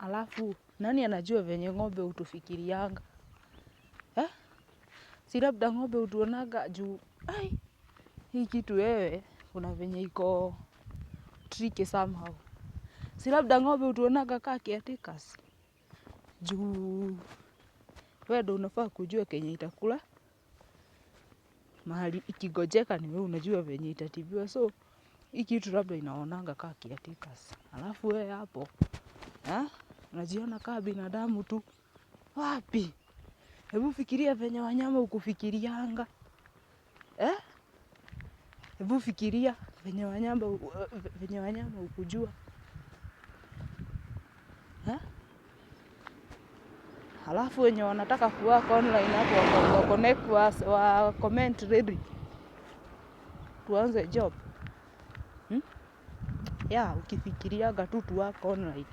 Alafu nani anajua venye ng'ombe hutufikirianga? Si labda ng'ombe hutuonaga juu. Ai, hii kitu wewe kuna venye iko tricky somehow. Si labda ng'ombe hutuonaga kaa caretakers. Juu wewe ndo unafaa kujua kenye itakula. Mahali ikigojeka ni wewe unajua venye itatibiwa. So hii kitu labda inaonanga kaa caretakers. Alafu wewe hapo unajiona kaa binadamu tu. Wapi? Hebu fikiria venye wanyama hukufikirianga. Hebu fikiria venye wanyama hukujua. Halafu wenye wanataka kuwork online hapo wa connect wa comment ready. Tuanze job. Ukifikiriaga tu tu work online.